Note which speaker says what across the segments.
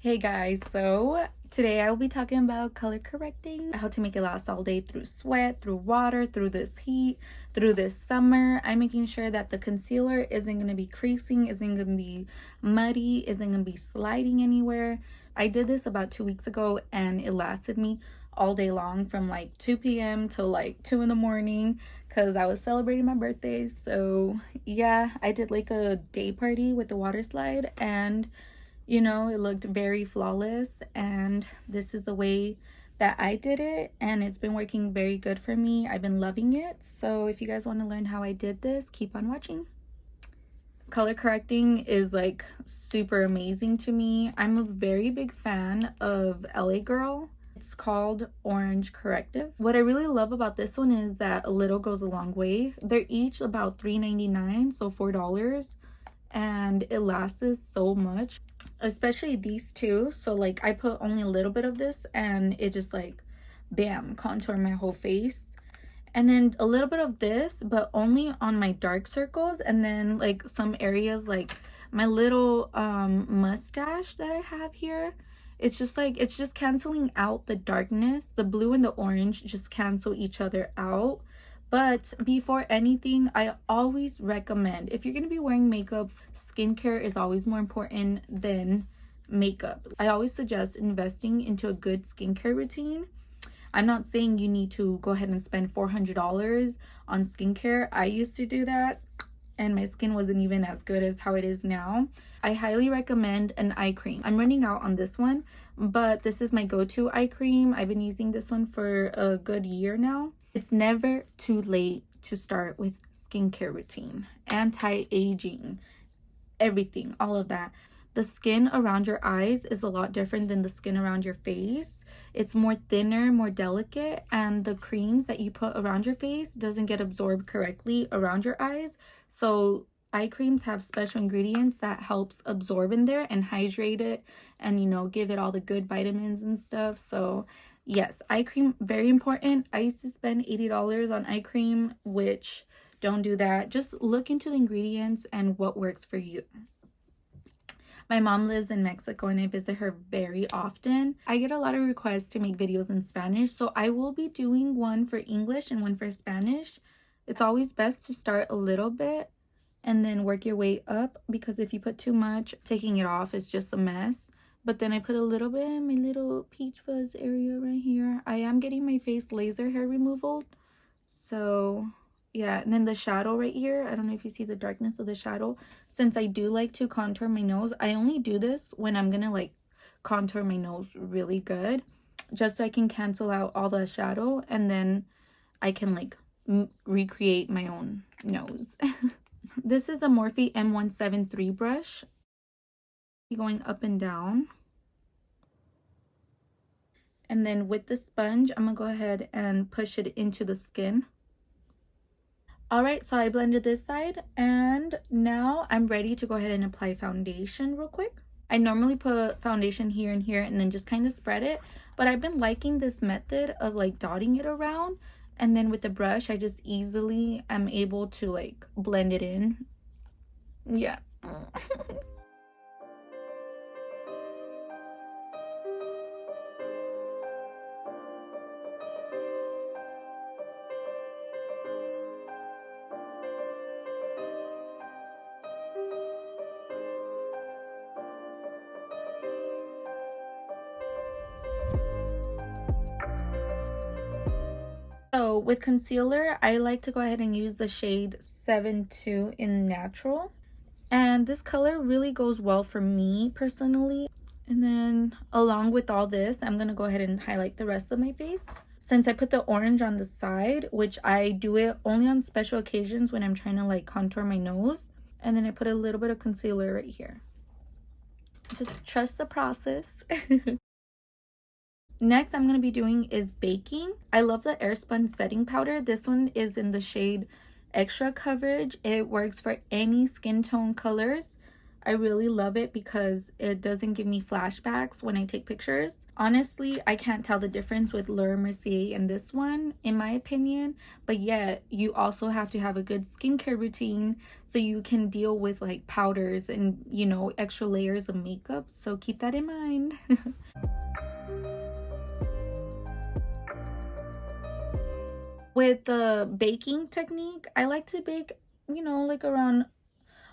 Speaker 1: Hey guys, so today I will be talking about color correcting, how to make it last all day through sweat, through water, through this heat, through this summer. I'm making sure that the concealer isn't going to be creasing, isn't going to be muddy, isn't going to be sliding anywhere. I did this about 2 weeks ago and it lasted me all day long from like 2 p.m. till like 2 in the morning because I was celebrating my birthday. So yeah, I did like a day party with the water slide and it looked very flawless, and this is the way that I did it, and it's been working very good for me. I've been loving it. So if you guys want to learn how I did this, keep on watching. Color correcting is like super amazing to me. I'm a very big fan of LA Girl. It's called Orange Corrective. What I really love about this one is that a little goes a long way. They're each about $3.99, so $4, and it lasts so much, especially these two. So like I put only a little bit of this and it just like bam, contour my whole face, and then a little bit of this but only on my dark circles, and then like some areas like my little mustache that I have here. It's just canceling out the darkness. The blue and the orange just cancel each other out. But before anything, I always recommend, if you're going to be wearing makeup, skincare is always more important than makeup. I always suggest investing into a good skincare routine. I'm not saying you need to go ahead and spend $400 on skincare. I used to do that and my skin wasn't even as good as how it is now. I highly recommend an eye cream. I'm running out on this one, but this is my go-to eye cream. I've been using this one for a good year now. It's never too late to start with skincare routine, anti-aging, everything, all of that. The skin around your eyes is a lot different than the skin around your face. It's more thinner, more delicate, and the creams that you put around your face doesn't get absorbed correctly around your eyes. So eye creams have special ingredients that helps absorb in there and hydrate it and give it all the good vitamins and stuff. So yes, eye cream, very important. I used to spend $80 on eye cream, which don't do that. Just look into the ingredients and what works for you. My mom lives in Mexico and I visit her very often. I get a lot of requests to make videos in Spanish, so I will be doing one for English and one for Spanish. It's always best to start a little bit and then work your way up, because if you put too much, taking it off is just a mess. But then I put a little bit in my little peach fuzz area right here. I am getting my face laser hair removal, so yeah. And then the shadow right here, I don't know if you see the darkness of the shadow. Since I do like to contour my nose, I only do this when I'm gonna like contour my nose really good, just so I can cancel out all the shadow, and then I can like recreate my own nose. This is the Morphe M173 brush. Going up and down, and then with the sponge I'm gonna go ahead and push it into the skin. All right, so I blended this side, and now I'm ready to go ahead and apply foundation real quick. I normally put foundation here and here and then just kind of spread it, but I've been liking this method of like dotting it around, and then with the brush I just easily am able to like blend it in. Yeah. So with concealer, I like to go ahead and use the shade 72 in Natural. And this color really goes well for me personally. And then along with all this, I'm going to go ahead and highlight the rest of my face. Since I put the orange on the side, which I do it only on special occasions when I'm trying to like contour my nose. And then I put a little bit of concealer right here. Just trust the process. Next I'm going to be doing is baking. I love the Airspun setting powder. This one is in the shade Extra Coverage. It works for any skin tone colors, I really love it because it doesn't give me flashbacks when I take pictures. Honestly, I can't tell the difference with Laura Mercier and this one, in my opinion. But yet, you also have to have a good skincare routine so you can deal with like powders and, you know, extra layers of makeup. So keep that in mind. With the baking technique, I like to bake, you know, like around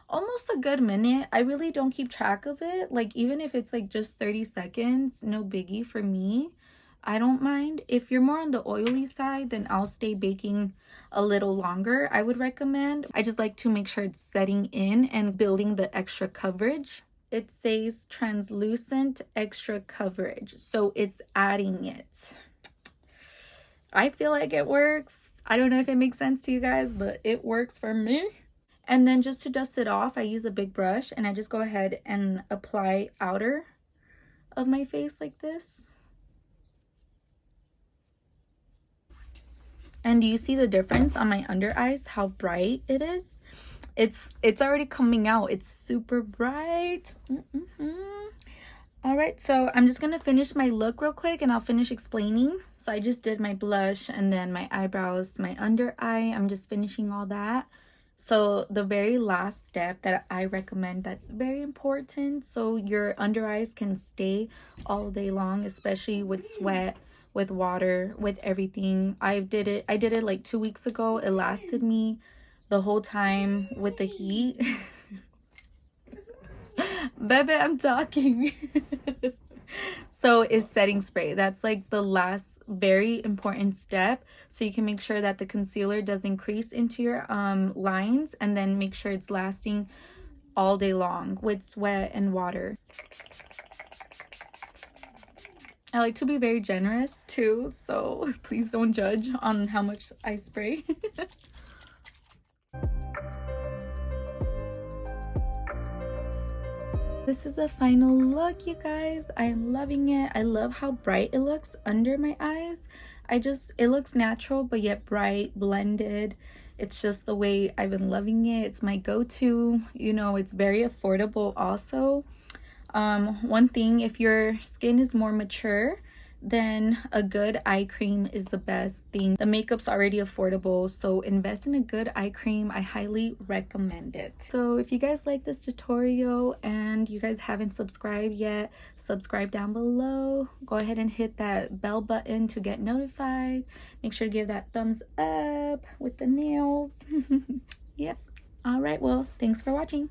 Speaker 1: almost a good minute. I really don't keep track of it. Like, even if it's like just 30 seconds, no biggie for me. I don't mind. If you're more on the oily side, then I'll stay baking a little longer, I would recommend. I just like to make sure it's setting in and building the extra coverage. It says translucent extra coverage, so it's adding it. I feel like it works. I don't know if it makes sense to you guys, but it works for me. And then just to dust it off, I use a big brush and I just go ahead and apply outer of my face like this. And do you see the difference on my under eyes, how bright it is? It's already coming out. It's super bright. All right, so I'm just gonna finish my look real quick and I'll finish explaining. So I just did my blush and then my eyebrows, my under eye. I'm just finishing all that. So the very last step that I recommend, that's very important, so your under eyes can stay all day long, especially with sweat, with water, with everything. I did it like 2 weeks ago. It lasted me the whole time with the heat. Bebe, I'm talking. So is setting spray. That's like the last very important step, so you can make sure that the concealer doesn't crease into your lines, and then make sure it's lasting all day long with sweat and water. I like to be very generous too, so please don't judge on how much I spray. This is the final look, you guys. I am loving it. I love how bright it looks under my eyes. It looks natural, but yet bright, blended. It's just the way I've been loving it. It's my go-to. You know, it's very affordable also. One thing, if your skin is more mature, then a good eye cream is the best thing. The makeup's already affordable, so invest in a good eye cream. I highly recommend it. So if you guys like this tutorial and you guys haven't subscribed yet, subscribe down below. Go ahead and hit that bell button to get notified. Make sure to give that thumbs up with the nails. Yep. All right, well, thanks for watching.